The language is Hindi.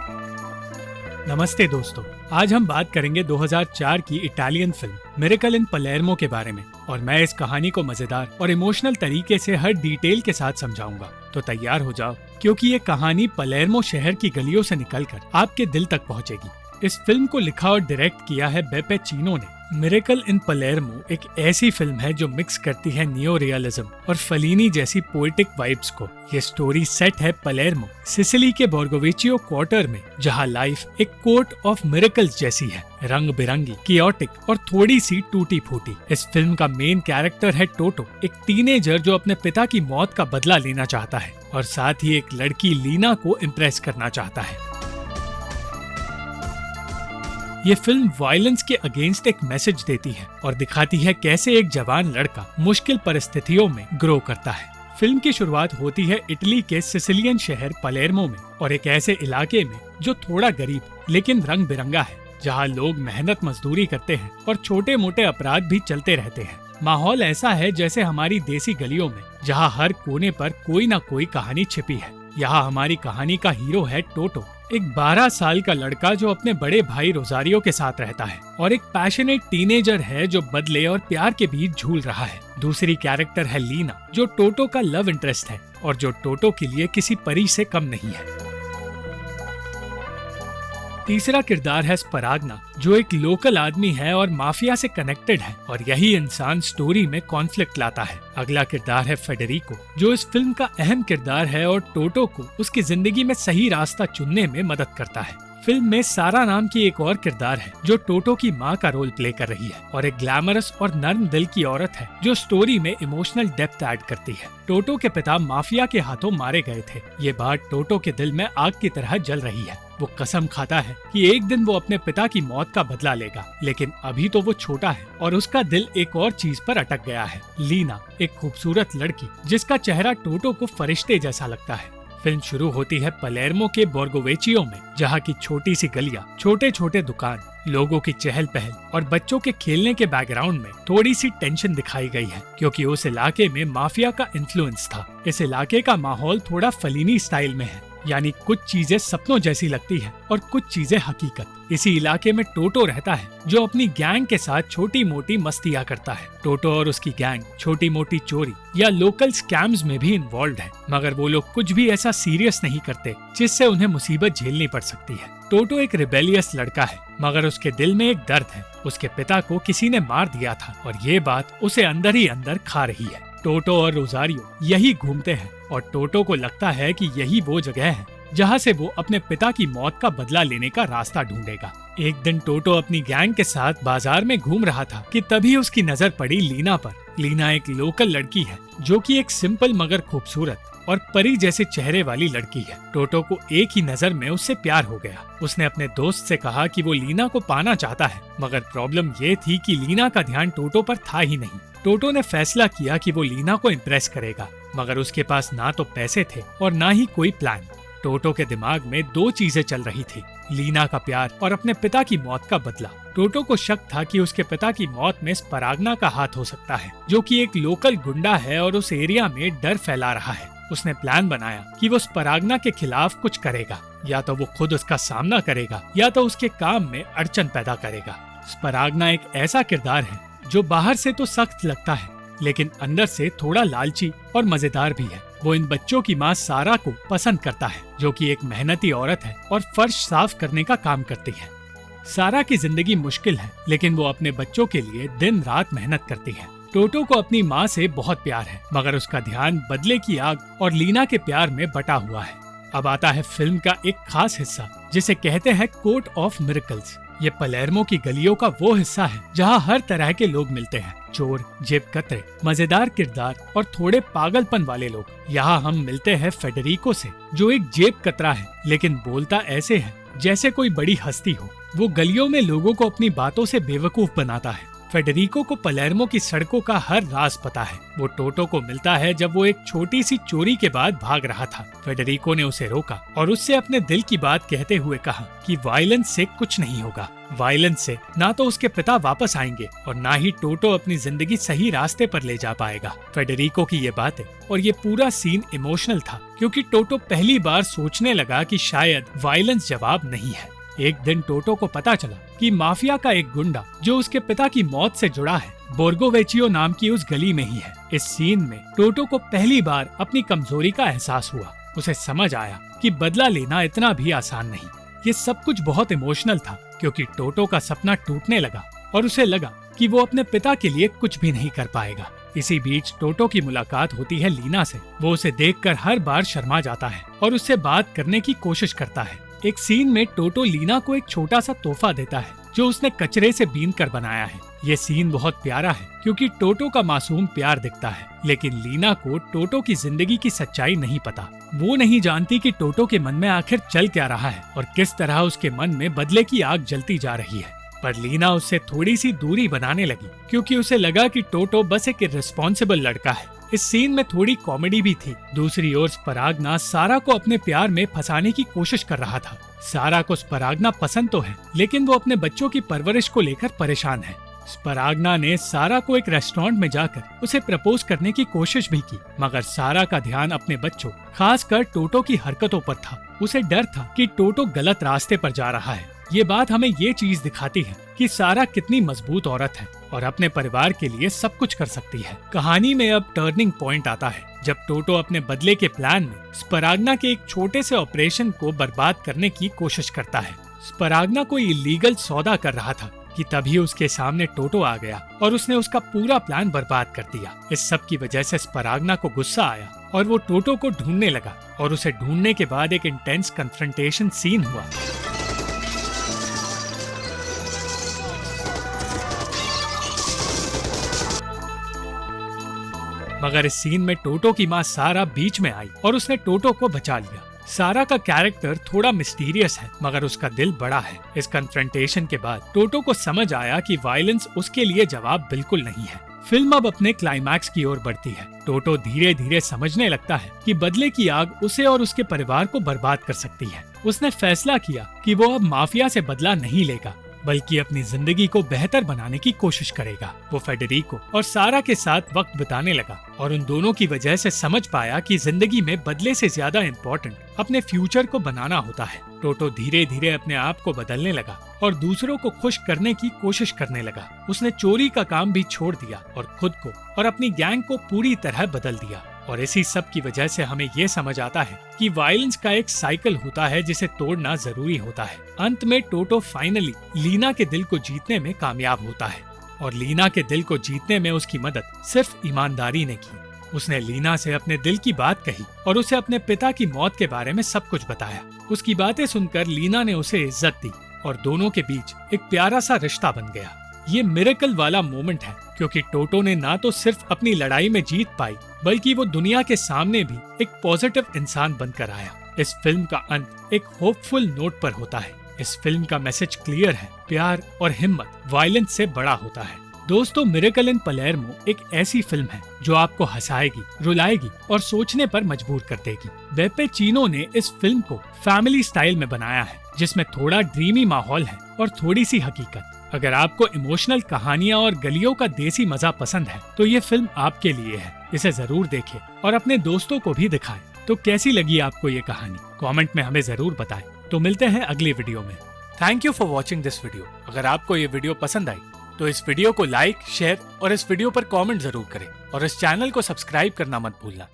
नमस्ते दोस्तों, आज हम बात करेंगे 2004 की इटालियन फिल्म मिरेकल इन पलेर्मो के बारे में। और मैं इस कहानी को मजेदार और इमोशनल तरीके से हर डिटेल के साथ समझाऊंगा। तो तैयार हो जाओ, क्योंकि ये कहानी पलेर्मो शहर की गलियों से निकलकर आपके दिल तक पहुंचेगी। इस फिल्म को लिखा और डायरेक्ट किया है बेपे चिनो ने। मिरेकल इन पलेर्मो एक ऐसी फिल्म है जो मिक्स करती है नियो रियलिज्म और फलीनी जैसी पोएटिक वाइब्स को। ये स्टोरी सेट है पलेर्मो, सिसिली के बोर्गोविचियो क्वार्टर में, जहाँ लाइफ एक कोर्ट ऑफ मिरेकल्स जैसी है, रंग बिरंगी, कियोटिक और थोड़ी सी टूटी फूटी। इस फिल्म का मेन कैरेक्टर है टोटो, एक टीनेजर जो अपने पिता की मौत का बदला लेना चाहता है और साथ ही एक लड़की लीना को इम्प्रेस करना चाहता है। ये फिल्म वायलेंस के अगेंस्ट एक मैसेज देती है और दिखाती है कैसे एक जवान लड़का मुश्किल परिस्थितियों में ग्रो करता है। फिल्म की शुरुआत होती है इटली के सिसिलियन शहर पलेर्मो में और एक ऐसे इलाके में जो थोड़ा गरीब लेकिन रंग बिरंगा है, जहाँ लोग मेहनत मजदूरी करते हैं और छोटे मोटे अपराध भी चलते रहते हैं। माहौल ऐसा है जैसे हमारी देसी गलियों में, जहाँ हर कोने पर कोई न कोई कहानी छिपी है। यहाँ हमारी कहानी का हीरो है टोटो, एक 12 साल का लड़का जो अपने बड़े भाई रोजारियो के साथ रहता है और एक पैशनेट टीनेजर है जो बदले और प्यार के बीच झूल रहा है। दूसरी कैरेक्टर है लीना, जो टोटो का लव इंटरेस्ट है और जो टोटो के लिए किसी परी से कम नहीं है। तीसरा किरदार है स्परागना, जो एक लोकल आदमी है और माफिया से कनेक्टेड है, और यही इंसान स्टोरी में कॉन्फ्लिक्ट लाता है। अगला किरदार है फेडेरिको, जो इस फिल्म का अहम किरदार है और टोटो को उसकी जिंदगी में सही रास्ता चुनने में मदद करता है। फिल्म में सारा नाम की एक और किरदार है जो टोटो की माँ का रोल प्ले कर रही है और एक ग्लैमरस और नर्म दिल की औरत है जो स्टोरी में इमोशनल डेप्थ ऐड करती है। टोटो के पिता माफिया के हाथों मारे गए थे। ये बात टोटो के दिल में आग की तरह जल रही है। वो कसम खाता है कि एक दिन वो अपने पिता की मौत का बदला लेगा, लेकिन अभी तो वो छोटा है और उसका दिल एक और चीज पर अटक गया है। लीना, एक खूबसूरत लड़की जिसका चेहरा टोटो को फरिश्ते जैसा लगता है। फिल्म शुरू होती है पलेर्मो के बोर्गोवेचियो में, जहाँ की छोटी सी गलियाँ, छोटे छोटे दुकान, लोगों की चहल पहल और बच्चों के खेलने के बैकग्राउंड में थोड़ी सी टेंशन दिखाई गई है, क्योंकि उस इलाके में माफिया का इन्फ्लुएंस था। इस इलाके का माहौल थोड़ा फलीनी स्टाइल में है, यानी कुछ चीजें सपनों जैसी लगती है और कुछ चीजें हकीकत। इसी इलाके में टोटो रहता है, जो अपनी गैंग के साथ छोटी मोटी मस्तियाँ करता है। टोटो और उसकी गैंग छोटी मोटी चोरी या लोकल स्कैम्स में भी इन्वॉल्व है, मगर वो लोग कुछ भी ऐसा सीरियस नहीं करते जिससे उन्हें मुसीबत झेलनी पड़ सकती है। टोटो एक रिबेलियस लड़का है, मगर उसके दिल में एक दर्द है। उसके पिता को किसी ने मार दिया था और ये बात उसे अंदर ही अंदर खा रही है। टोटो और रोजारियो यही घूमते हैं और टोटो को लगता है कि यही वो जगह है जहाँ से वो अपने पिता की मौत का बदला लेने का रास्ता ढूंढेगा। एक दिन टोटो अपनी गैंग के साथ बाजार में घूम रहा था कि तभी उसकी नजर पड़ी लीना पर। लीना एक लोकल लड़की है जो कि एक सिंपल मगर खूबसूरत और परी जैसे चेहरे वाली लड़की है। टोटो को एक ही नजर में उससे प्यार हो गया। उसने अपने दोस्त से कहा कि वो लीना को पाना चाहता है, मगर प्रॉब्लम ये थी कि लीना का ध्यान टोटो पर था ही नहीं। टोटो ने फैसला किया कि वो लीना को इम्प्रेस करेगा, मगर उसके पास ना तो पैसे थे और ना ही कोई प्लान। टोटो के दिमाग में दो चीजें चल रही थी, लीना का प्यार और अपने पिता की मौत का बदला। टोटो को शक था कि उसके पिता की मौत में स्परागना का हाथ हो सकता है, जो कि एक लोकल गुंडा है और उस एरिया में डर फैला रहा है। उसने प्लान बनाया कि वो स्परागना के खिलाफ कुछ करेगा, या तो वो खुद उसका सामना करेगा या तो उसके काम में अड़चन पैदा करेगा। स्परागना एक ऐसा किरदार है जो बाहर से तो सख्त लगता है, लेकिन अंदर से थोड़ा लालची और मजेदार भी है। वो इन बच्चों की माँ सारा को पसंद करता है, जो कि एक मेहनती औरत है और फर्श साफ करने का काम करती है। सारा की जिंदगी मुश्किल है, लेकिन वो अपने बच्चों के लिए दिन रात मेहनत करती है। टोटो को अपनी माँ से बहुत प्यार है, मगर उसका ध्यान बदले की आग और लीना के प्यार में बटा हुआ है। अब आता है फिल्म का एक खास हिस्सा, जिसे कहते हैं कोर्ट ऑफ मिरेकल्स। ये पलेर्मो की गलियों का वो हिस्सा है जहाँ हर तरह के लोग मिलते हैं, चोर, जेब कतरे, मजेदार किरदार और थोड़े पागलपन वाले लोग। यहाँ हम मिलते हैं फेडेरिको से, जो एक जेब कतरा है, लेकिन बोलता ऐसे है जैसे कोई बड़ी हस्ती हो। वो गलियों में लोगों को अपनी बातों से बेवकूफ बनाता है। फेडेरिको को पलेर्मो की सड़कों का हर राज पता है। वो टोटो को मिलता है जब वो एक छोटी सी चोरी के बाद भाग रहा था। फेडेरिको ने उसे रोका और उससे अपने दिल की बात कहते हुए कहा कि वायलेंस से कुछ नहीं होगा, वायलेंस से ना तो उसके पिता वापस आएंगे और ना ही टोटो अपनी जिंदगी सही रास्ते पर ले जा पाएगा। फेडेरिको की ये बातें और ये पूरा सीन इमोशनल था, क्योंकि टोटो पहली बार सोचने लगा कि शायद वायलेंस जवाब नहीं है। एक दिन टोटो को पता चला कि माफिया का एक गुंडा जो उसके पिता की मौत से जुड़ा है, बोर्गोवेचियो नाम की उस गली में ही है। इस सीन में टोटो को पहली बार अपनी कमजोरी का एहसास हुआ। उसे समझ आया कि बदला लेना इतना भी आसान नहीं। ये सब कुछ बहुत इमोशनल था, क्योंकि टोटो का सपना टूटने लगा और उसे लगा कि वो अपने पिता के लिए कुछ भी नहीं कर पाएगा। इसी बीच टोटो की मुलाकात होती है लीना से। वो उसे देखकर हर बार शर्मा जाता है और उससे बात करने की कोशिश करता है। एक सीन में टोटो लीना को एक छोटा सा तोहफा देता है जो उसने कचरे से बीन कर बनाया है। ये सीन बहुत प्यारा है, क्योंकि टोटो का मासूम प्यार दिखता है, लेकिन लीना को टोटो की जिंदगी की सच्चाई नहीं पता। वो नहीं जानती कि टोटो के मन में आखिर चल क्या रहा है और किस तरह उसके मन में बदले की आग जलती जा रही है। पर लीना उससे थोड़ी सी दूरी बनाने लगी, क्योंकि उसे लगा कि टोटो बस एक इर्रेस्पॉन्सिबल लड़का है। इस सीन में थोड़ी कॉमेडी भी थी। दूसरी ओर स्पराग्ना सारा को अपने प्यार में फंसाने की कोशिश कर रहा था। सारा को स्पराग्ना पसंद तो है, लेकिन वो अपने बच्चों की परवरिश को लेकर परेशान है। स्पराग्ना ने सारा को एक रेस्टोरेंट में जाकर उसे प्रपोज करने की कोशिश भी की, मगर सारा का ध्यान अपने बच्चों, खासकर टोटो की हरकतों पर था। उसे डर था कि टोटो गलत रास्ते पर जा रहा है। ये बात हमें ये चीज दिखाती है कि सारा कितनी मजबूत औरत है और अपने परिवार के लिए सब कुछ कर सकती है। कहानी में अब टर्निंग पॉइंट आता है, जब टोटो अपने बदले के प्लान में स्पराग्ना के एक छोटे से ऑपरेशन को बर्बाद करने की कोशिश करता है। स्पराग्ना कोई इलीगल सौदा कर रहा था कि तभी उसके सामने टोटो आ गया और उसने उसका पूरा प्लान बर्बाद कर दिया। इस सब की वजह से स्पराग्ना को गुस्सा आया और वो टोटो को ढूंढने लगा, और उसे ढूंढने के बाद एक इंटेंस कन्फ्रंटेशन सीन हुआ। मगर इस सीन में टोटो की माँ सारा बीच में आई और उसने टोटो को बचा लिया। सारा का कैरेक्टर थोड़ा मिस्टीरियस है, मगर उसका दिल बड़ा है। इस कन्फ्रंटेशन के बाद टोटो को समझ आया कि वायलेंस उसके लिए जवाब बिल्कुल नहीं है। फिल्म अब अपने क्लाइमैक्स की ओर बढ़ती है। टोटो धीरे धीरे समझने लगता है कि बदले की आग उसे और उसके परिवार को बर्बाद कर सकती है। उसने फैसला किया कि वो अब माफिया से बदला नहीं लेगा, बल्कि अपनी जिंदगी को बेहतर बनाने की कोशिश करेगा। वो फेडेरिको और सारा के साथ वक्त बिताने लगा और उन दोनों की वजह से समझ पाया कि जिंदगी में बदले से ज्यादा इम्पोर्टेंट अपने फ्यूचर को बनाना होता है। टोटो धीरे धीरे अपने आप को बदलने लगा और दूसरों को खुश करने की कोशिश करने लगा। उसने चोरी का काम भी छोड़ दिया और खुद को और अपनी गैंग को पूरी तरह बदल दिया। और इसी सब की वजह से हमें ये समझ आता है कि वायलेंस का एक साइकिल होता है जिसे तोड़ना जरूरी होता है। अंत में टोटो फाइनली लीना के दिल को जीतने में कामयाब होता है, और लीना के दिल को जीतने में उसकी मदद सिर्फ ईमानदारी ने की। उसने लीना से अपने दिल की बात कही और उसे अपने पिता की मौत के बारे में सब कुछ बताया। उसकी बातें सुनकर लीना ने उसे इज्जत दी और दोनों के बीच एक प्यारा सा रिश्ता बन गया। ये मिरेकल वाला मोमेंट है, क्योंकि टोटो ने ना तो सिर्फ अपनी लड़ाई में जीत पाई, बल्कि वो दुनिया के सामने भी एक पॉजिटिव इंसान बनकर आया। इस फिल्म का अंत एक होपफुल नोट पर होता है। इस फिल्म का मैसेज क्लियर है, प्यार और हिम्मत वायलेंस से बड़ा होता है। दोस्तों, मिरेकल इन पलेर्मो एक ऐसी फिल्म है जो आपको हंसाएगी, रुलाएगी और सोचने पर मजबूर कर देगी। बेपे चीनो ने इस फिल्म को फैमिली स्टाइल में बनाया है, जिसमें थोड़ा ड्रीमी माहौल है और थोड़ी सी हकीकत। अगर आपको इमोशनल कहानियाँ और गलियों का देसी मजा पसंद है, तो ये फिल्म आपके लिए है। इसे जरूर देखें और अपने दोस्तों को भी दिखाएं। तो कैसी लगी आपको ये कहानी, कमेंट में हमें जरूर बताएं। तो मिलते हैं अगली वीडियो में। Thank you for watching this video. अगर आपको ये वीडियो पसंद आई तो इस वीडियो को लाइक, शेयर और इस वीडियो पर कमेंट जरूर करें, और इस चैनल को सब्सक्राइब करना मत भूलना।